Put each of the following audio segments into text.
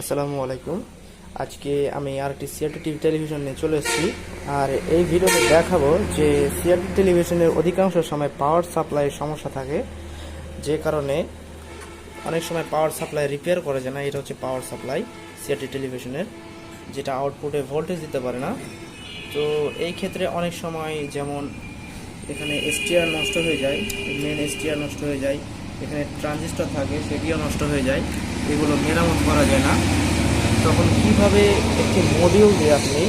আসসালামু আলাইকুম। আজকে আমি আরেকটি সিআরটি টিভি টেলিভিশন নিয়ে চলে এসেছি। আর এই ভিডিওতে দেখাবো যে সিআরটি টেলিভিশনের অধিকাংশ সময় পাওয়ার সাপ্লাইয়ের সমস্যা থাকে, যে কারণে অনেক সময় পাওয়ার সাপ্লাই রিপেয়ার করা যায় না। এটা হচ্ছে পাওয়ার সাপ্লাই সিআরটি টেলিভিশনের, যেটা আউটপুটে ভোল্টেজ দিতে পারে না। তো এই ক্ষেত্রে অনেক সময় যেমন এখানে এসটিআর নষ্ট হয়ে যায়, মেন এসটিআর নষ্ট হয়ে যায়, এখানে ট্রানজিস্টর থাকে সেটিও নষ্ট হয়ে যায়, এগুলো মেরামত করা যায় না। তখন কিভাবে একটি মডিউল দিয়ে আপনি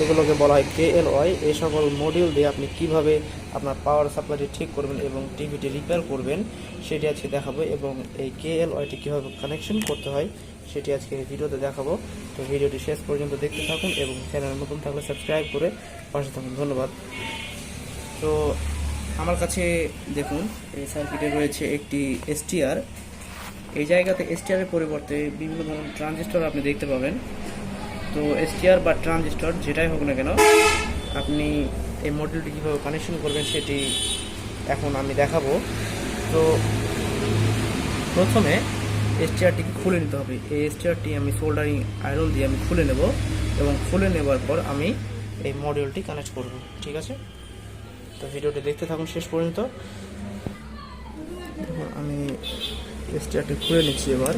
এগুলোকে বলা হয় KLY, এই সকল মডিউল দিয়ে আপনি কিভাবে আপনার পাওয়ার সাপ্লাইটি ঠিক করবেন এবং টিভিটি রিপেয়ার করবেন সেটি আজকে দেখাবো। এবং এই KLYটি কীভাবে কানেকশন করতে হয় সেটি আজকে এই ভিডিওতে দেখাবো। তো ভিডিওটি শেষ পর্যন্ত দেখতে থাকুন এবং চ্যানেল নতুন থাকলে সাবস্ক্রাইব করে পাশে থাকুন। ধন্যবাদ। তো আমার কাছে দেখুন এই সার্কিটে রয়েছে একটি এসটিআর। এই জায়গাতে এসটিআরের পরিবর্তে বিভিন্ন ধরনের ট্রানজিস্টর আপনি দেখতে পাবেন। তো এসটিআর বা ট্রানজিস্টর যেটাই হোক না কেন, আপনি এই মডিউলটি কীভাবে কানেকশন করবেন সেটি এখন আমি দেখাবো। তো প্রথমে এসটিআরটিকে খুলে নিতে হবে। এই এসটিআরটি আমি সোল্ডারিং আয়রন দিয়ে আমি খুলে নেব এবং খুলে নেবার পর আমি এই মডিউলটি কানেক্ট করব। ঠিক আছে, তো ভিডিওটি দেখতে থাকুন শেষ পর্যন্ত। আমি এসটিআরটি খুলে নিচ্ছি, এবার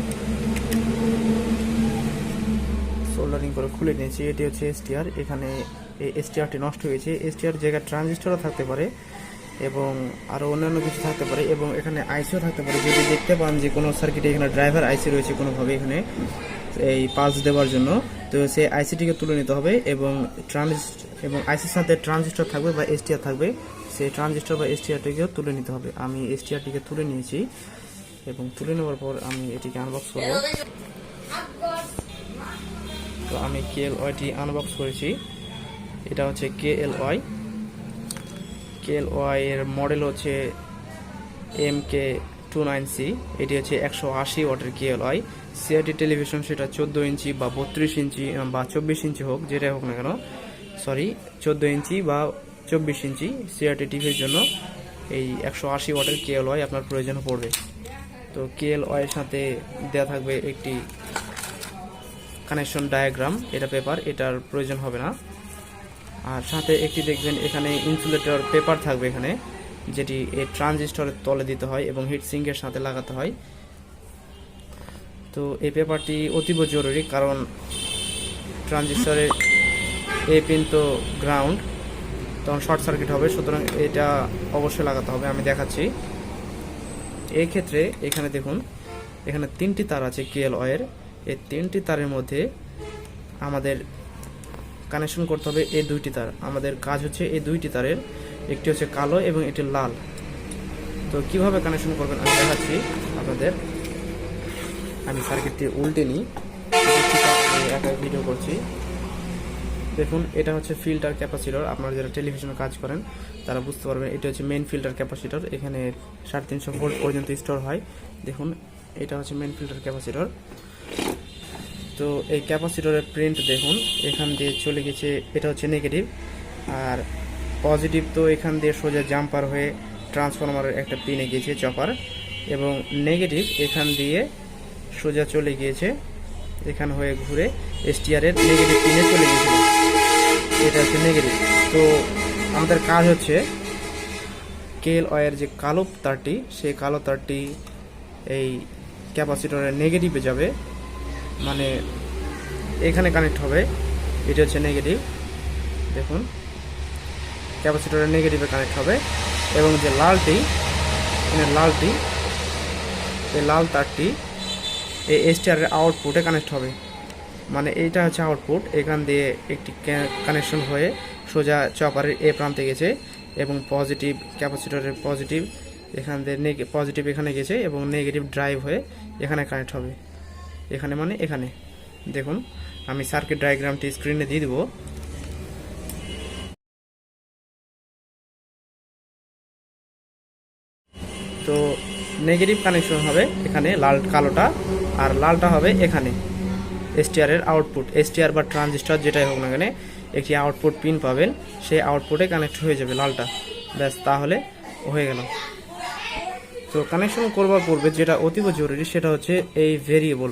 সোল্ডারিং করে খুলে নিয়েছি। এটি হচ্ছে এসটিআর। এখানে এই এসটিআরটি নষ্ট হয়েছে। এসটিআর জায়গায় ট্রানজিস্টরও থাকতে পারে এবং আরও অন্যান্য কিছু থাকতে পারে এবং এখানে আইসিও থাকতে পারে। যদি দেখতে পান যে কোনো সার্কিটে এখানে ড্রাইভার আইসি রয়েছে কোনোভাবে এখানে এই পালস দেওয়ার জন্য, তো সেই আইসিটিকে তুলে নিতে হবে এবং আইসির সাথে ট্রানজিস্টর থাকবে বা এসটিআর থাকবে, সেই ট্রানজিস্টর বা এসটিআরটিকেও তুলে নিতে হবে। আমি এসটিআরটিকে তুলে নিয়েছি এবং তুলে নেওয়ার পর আমি এটিকে আনবক্স করব। তো আমি KLYটি আনবক্স করেছি। এটা হচ্ছে KLY এর মডেল হচ্ছে MK29C। এটি হচ্ছে 180 ওয়াটের KLY সিআরটি টেলিভিশন, সেটা 14 ইঞ্চি বা 32 ইঞ্চি বা 24 ইঞ্চি হোক, যেটাই হোক না কেন, 14 ইঞ্চি বা 24 ইঞ্চি সিআরটি টিভির জন্য এই 180 ওয়াটের KLY আপনার প্রয়োজন পড়বে। তো KLY এর সাথে দেওয়া থাকবে একটি কানেকশন ডায়াগ্রাম, এটা পেপার, এটার প্রয়োজন হবে না। আর সাথে একটি দেখবেন এখানে ইনসুলেটর পেপার থাকবে এখানে, যেটি এই ট্রানজিস্টরের তলে দিতে হয় এবং হিট সিঙ্কের সাথে লাগাতে হয়। তো এই পেপারটি অতীব জরুরি, কারণ ট্রানজিস্টরের এই পিন তো গ্রাউন্ড, তখন শর্ট সার্কিট হবে, সুতরাং এটা অবশ্যই লাগাতে হবে। আমি দেখাচ্ছি। এই ক্ষেত্রে এখানে দেখুন, এখানে 3টি তার আছে KLY এর। এই 3টি তারের মধ্যে আমাদের কানেকশন করতে হবে এই 2টি তার। আমাদের কাজ হচ্ছে এই 2টি তারের, একটি হচ্ছে কালো এবং এটি লাল। তো কিভাবে কানেকশন করবেন আমি দেখাচ্ছি আপনাদের। আমি সার্কিটটি উল্টে নিই, একাই ভিডিও করছি। দেখুন, এটা হচ্ছে ফিল্টার ক্যাপাসিটর। আপনারা যারা টেলিভিশনে কাজ করেন তারা বুঝতে পারবেন। এটা হচ্ছে মেন ফিল্টার ক্যাপাসিটর। এখানে 350 ভোল্ট পর্যন্ত স্টোর হয়। দেখুন, এটা হচ্ছে মেন ফিল্টার ক্যাপাসিটর। তো এই ক্যাপাসিটরের প্রিন্ট দেখুন, এখান দিয়ে চলে গেছে, এটা হচ্ছে নেগেটিভ, আর পজিটিভ তো এখান দিয়ে সোজা জাম্পার হয়ে ট্রান্সফরমারের একটা পিনে গিয়েছে চপার, এবং নেগেটিভ এখান দিয়ে সোজা চলে গিয়েছে এখান হয়ে ঘুরে এসটিআরের নেগেটিভ পিনে চলে গিয়েছিল। এটা হচ্ছে নেগেটিভ। তো আমাদের কাজ হচ্ছে KLY এর যে কালো তারটি, সেই কালো তারটি এই ক্যাপাসিটরের নেগেটিভে যাবে, মানে এখানে কানেক্ট হবে। এটা হচ্ছে নেগেটিভ। দেখুন, ক্যাপাসিটরের নেগেটিভে কানেক্ট হবে এবং যে লালটি, এই লাল তারটি এই এসটিআরের আউটপুটে কানেক্ট হবে। মানে এইটা হচ্ছে আউটপুট, এখান দিয়ে একটি কানেকশন হয়ে সোজা চপারের এ প্রান্তে গেছে এবং পজিটিভ ক্যাপাসিটরের পজিটিভ এখান দিয়ে পজিটিভ এখানে গেছে এবং নেগেটিভ ড্রাইভ হয়ে এখানে কানেক্ট হবে। এখানে মানে এখানে দেখুন, আমি সার্কিট ডায়াগ্রামটি স্ক্রিনে দিয়ে দেব। তো নেগেটিভ কানেকশন হবে এখানে কালোটা, আর লালটা হবে এখানে এসটিআর এর আউটপুট। এসটিআর বা ট্রানজিস্টর যেটাই হোক না কেন, একটি আউটপুট পিন পাবেন, সেই আউটপুটে কানেক্ট হয়ে যাবে লালটা। ব্যাস, তাহলে হয়ে গেল। তো কানেকশন করবার পূর্বে যেটা অতীব জরুরি সেটা হচ্ছে এই ভেরিয়েবল।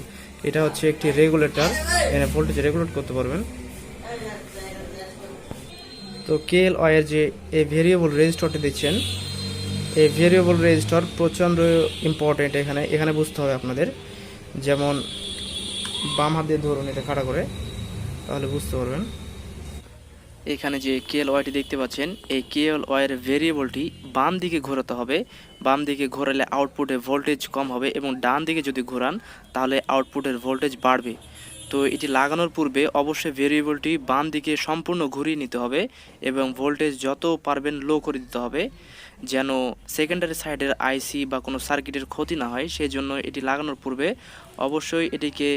এটা হচ্ছে একটি রেগুলেটর, এখানে ভোল্টেজ রেগুলেট করতে পারবেন। তো KLY এর যে এই ভেরিয়েবল রেজিস্টরটি দিচ্ছেন, এই ভেরিয়েবল রেজিস্টর প্রচণ্ড ইম্পর্টেন্ট। এখানে বুঝতে হবে আপনাদের, যেমন বাম হাত দিয়ে ধরুন এটা খাড়া করে, তাহলে বুঝতে পারবেন। এখানে যে KLYটি দেখতে পাচ্ছেন, এই KLY এর ভেরিয়েবলটি বাম দিকে ঘোরাতে হবে। বাম দিকে ঘোরালে আউটপুটে ভোল্টেজ কম হবে, এবং ডান দিকে যদি ঘোরান তাহলে আউটপুটের ভোল্টেজ বাড়বে। তো এটি লাগানোর পূর্বে অবশ্যই ভেরিয়েবলটি বাম দিকে সম্পূর্ণ ঘুরিয়ে নিতে হবে এবং ভোল্টেজ যত পারবেন লো করে দিতে হবে, যেন সেকেন্ডারি সাইডের আইসি বা কোনো সার্কিটের ক্ষতি না হয়। সেই জন্য এটি লাগানোর পূর্বে অবশ্যই এটিকে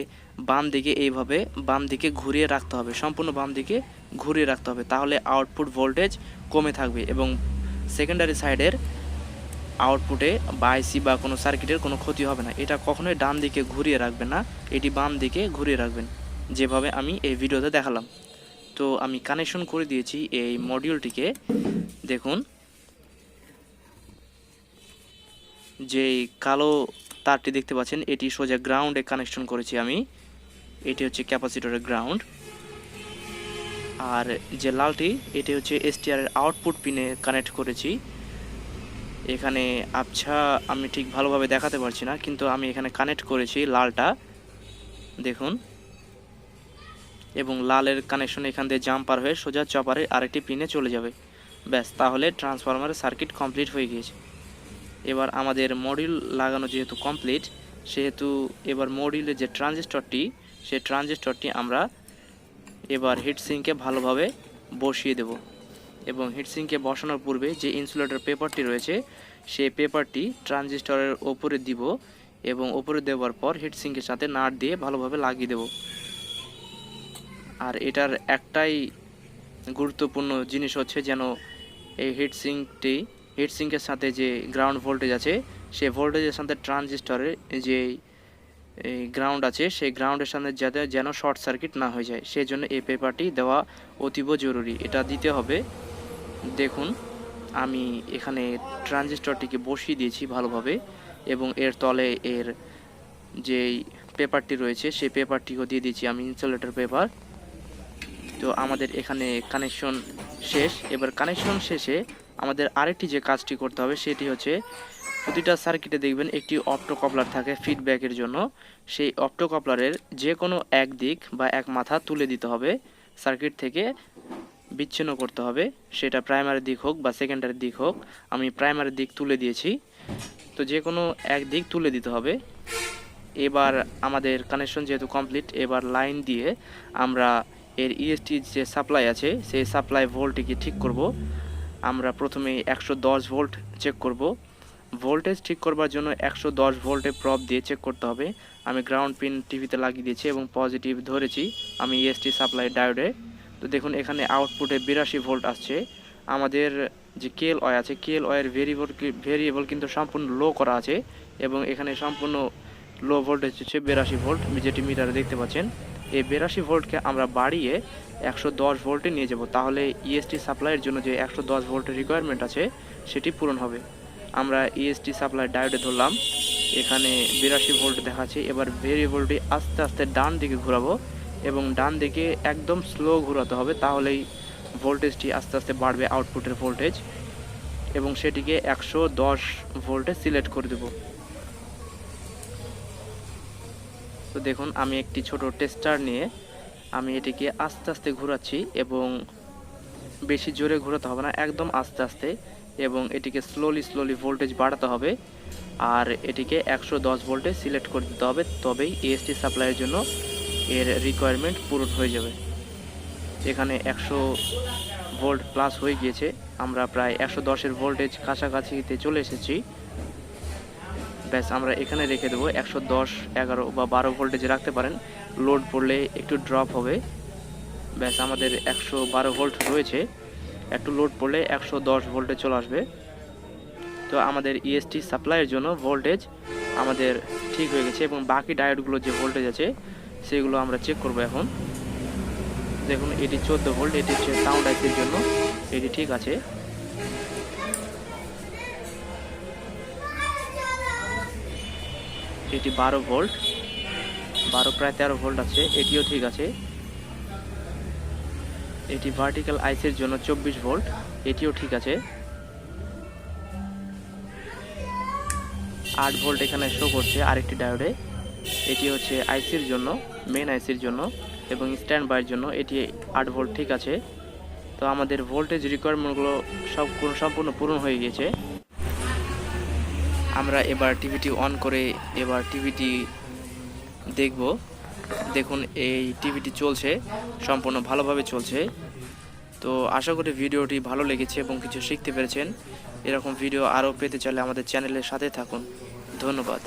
বাম দিকে এইভাবে বাম দিকে ঘুরিয়ে রাখতে হবে, সম্পূর্ণ বাম দিকে ঘুরিয়ে রাখতে হবে, তাহলে আউটপুট ভোল্টেজ কমে থাকবে এবং সেকেন্ডারি সাইডের আউটপুটে বা আইসি বা কোনো সার্কিটের কোনো ক্ষতি হবে না। এটা কখনোই ডান দিকে ঘুরিয়ে রাখবেন না, এটি বাম দিকে ঘুরিয়ে রাখবেন, যেভাবে আমি এই ভিডিওতে দেখালাম। তো আমি কানেকশন করে দিয়েছি এই মডিউলটিকে। দেখুন, যেই কালো তারটি দেখতে পাচ্ছেন এটি সোজা গ্রাউন্ডে কানেকশন করেছি আমি। এটি হচ্ছে ক্যাপাসিটরের গ্রাউন্ড। আর যে লালটি, এটি হচ্ছে STR এর আউটপুট পিনে কানেক্ট করেছি। এখানে আবছা আমি ঠিক ভালোভাবে দেখাতে পারছি না, কিন্তু আমি এখানে কানেক্ট করেছি লালটা, দেখুন। এবং লালের কানেকশন এখান দিয়ে জাম্পার হয়ে সোজা চপারে আরেকটি পিনে চলে যাবে। ব্যাস, তাহলে ট্রান্সফরমারের সার্কিট কমপ্লিট হয়ে গিয়েছে। এবার আমাদের মডিউল লাগানো যেহেতু কমপ্লিট, সেহেতু এবার মডিউলের যে ট্রানজিস্টরটি, সেই ট্রানজিস্টরটি আমরা এবার হিটসিঙ্কে ভালোভাবে বসিয়ে দেব। এবং হিটসিঙ্কে বসানোর পূর্বে যে ইনসুলেটর পেপারটি রয়েছে, সেই পেপারটি ট্রানজিস্টরের ওপরে দিব এবং ওপরে দেওয়ার পর হিটসিঙ্কের সাথে নাট দিয়ে ভালোভাবে লাগিয়ে দেব। আর এটার একটাই গুরুত্বপূর্ণ জিনিস হচ্ছে যেন এই হিটসিঙ্কের সাথে যে গ্রাউন্ড ভোল্টেজ আছে, সেই ভোল্টেজের সাথে ট্রানজিস্টরের যে গ্রাউন্ড আছে, সেই গ্রাউন্ডের সামনে যাতে যেন শর্ট সার্কিট না হয়ে যায়, সেই জন্য এই পেপারটি দেওয়া অতীব জরুরি, এটা দিতে হবে। দেখুন, আমি এখানে ট্রানজিস্টরটিকে বসিয়ে দিয়েছি ভালোভাবে এবং এর তলে এর যেই পেপারটি রয়েছে সেই পেপারটিও দিয়ে দিয়েছি আমি, ইনসুলেটর পেপার। তো আমাদের এখানে কানেকশন শেষ। এবার কানেকশন শেষে আমাদের আরেকটি যে কাজটি করতে হবে সেটি হচ্ছে, প্রতিটা সার্কিটে দেখবেন একটি অপ্টোকাপলার থাকে ফিডব্যাকের জন্য। সেই অপ্টোকাপলারের যে কোনো এক দিক বা এক মাথা তুলে দিতে হবে, সার্কিট থেকে বিচ্ছিন্ন করতে হবে, সেটা প্রাইমারি দিক হোক বা সেকেন্ডারি দিক হোক। আমি প্রাইমারি দিক তুলে দিয়েছি, তো যে কোনো এক দিক তুলে দিতে হবে। এবার আমাদের কানেকশন যেহেতু কমপ্লিট, এবার লাইন দিয়ে আমরা এর ইএসটি যে সাপ্লাই আছে সেই সাপ্লাই ভোল্টটিকে ঠিক করব। আমরা প্রথমে 110 ভোল্ট চেক করব। ভোল্টেজ ঠিক করবার জন্য 110 ভোল্টে প্রব দিয়ে চেক করতে হবে। আমি গ্রাউন্ড পিন টিভিতে লাগিয়ে দিয়েছি এবং পজিটিভ ধরেছি আমি ইএসটি সাপ্লাই ডায়োডে। তো দেখুন, এখানে আউটপুটে 82 ভোল্ট আসছে। আমাদের যে KLY আছে, KLY এর ভেরিয়েবল কিন্তু সম্পূর্ণ লো করা আছে এবং এখানে সম্পূর্ণ লো ভোল্টেজ হচ্ছে 82 ভোল্ট, যেটি মিটারে দেখতে পাচ্ছেন। এই 82 ভোল্টকে আমরা বাড়িয়ে 110 ভোল্টে নিয়ে যাব, তাহলে ইএসটি সাপ্লাইয়ের জন্য যে 110 ভোল্টের রিকোয়ারমেন্ট আছে সেটি পূরণ হবে। আমরা ইএসটি সাপ্লাই ডায়োডে ধরলাম, এখানে 82 ভোল্ট দেখাচ্ছে। এবার ভেরিয়েবলটি আস্তে আস্তে ডান দিকে ঘোরাবো এবং ডান দিকে একদম স্লো ঘোরাতে হবে, তাহলেই ভোল্টেজটি আস্তে আস্তে বাড়বে, আউটপুটের ভোল্টেজ, এবং সেটিকে 110 ভোল্টে সিলেক্ট করে দেব। তো দেখুন, আমি একটি ছোট টেস্টার নিয়ে আমি এটিকে আস্তে আস্তে ঘোরাচ্ছি এবং বেশি জোরে ঘোরাতে হবে না, একদম আস্তে আস্তে, এবং এটিকে স্লোলি ভোল্টেজ বাড়াতে হবে আর এটিকে 110 ভোল্টে সিলেক্ট করে দিতে হবে, তবেই ইএসটি সাপ্লাইয়ের জন্য এর রিকোয়ারমেন্ট পূরণ হয়ে যাবে। এখানে 100 ভোল্ট প্লাস হয়ে গিয়েছে, আমরা প্রায় 110-এর ভোল্টেজ কাছাকাছিতে চলে এসেছি। ব্যাস, আমরা এখানে রেখে দেবো। 110, 11 বা 12 ভোল্টেজে রাখতে পারেন, লোড পড়লে একটু ড্রপ হবে। ব্যাস, আমাদের 112 ভোল্ট রয়েছে, একটু লোড পড়লে 110 ভোল্টে চলে আসবে। তো আমাদের ইএসটি সাপ্লাইয়ের জন্য ভোল্টেজ আমাদের ঠিক হয়ে গেছে এবং বাকি ডায়োডগুলো যে ভোল্টেজ আছে সেগুলো আমরা চেক করব এখন। দেখুন, এটি 14 ভোল্ট, এটি হচ্ছে সাউন্ড আইসির জন্য, এটি ঠিক আছে। এটি 12 ভোল্ট, প্রায় 13 ভোল্ট আছে, এটিও ঠিক আছে। এটি ভার্টিক্যাল আইসির জন্য 24 ভোল্ট, এটিও ঠিক আছে। 8 ভোল্ট এখানে শো করছে আরেকটি ডায়োডে, এটি হচ্ছে আইসির জন্য, মেন আইসির জন্য এবং স্ট্যান্ড বাইয়ের জন্য এটি 8 ভোল্ট ঠিক আছে। তো আমাদের ভোল্টেজ রিকোয়ারমেন্টগুলো সম্পূর্ণ পূরণ হয়ে গিয়েছে। আমরা এবার টিভিটি অন করে এবার টিভিটি দেখব। দেখুন এই টিভিটি চলছে, সম্পূর্ণ ভালোভাবে চলছে। তো আশা করি ভিডিওটি ভালো লেগেছে এবং কিছু শিখতে পেরেছেন। এরকম ভিডিও আরও পেতে চাইলে আমাদের চ্যানেলের সাথে থাকুন। ধন্যবাদ।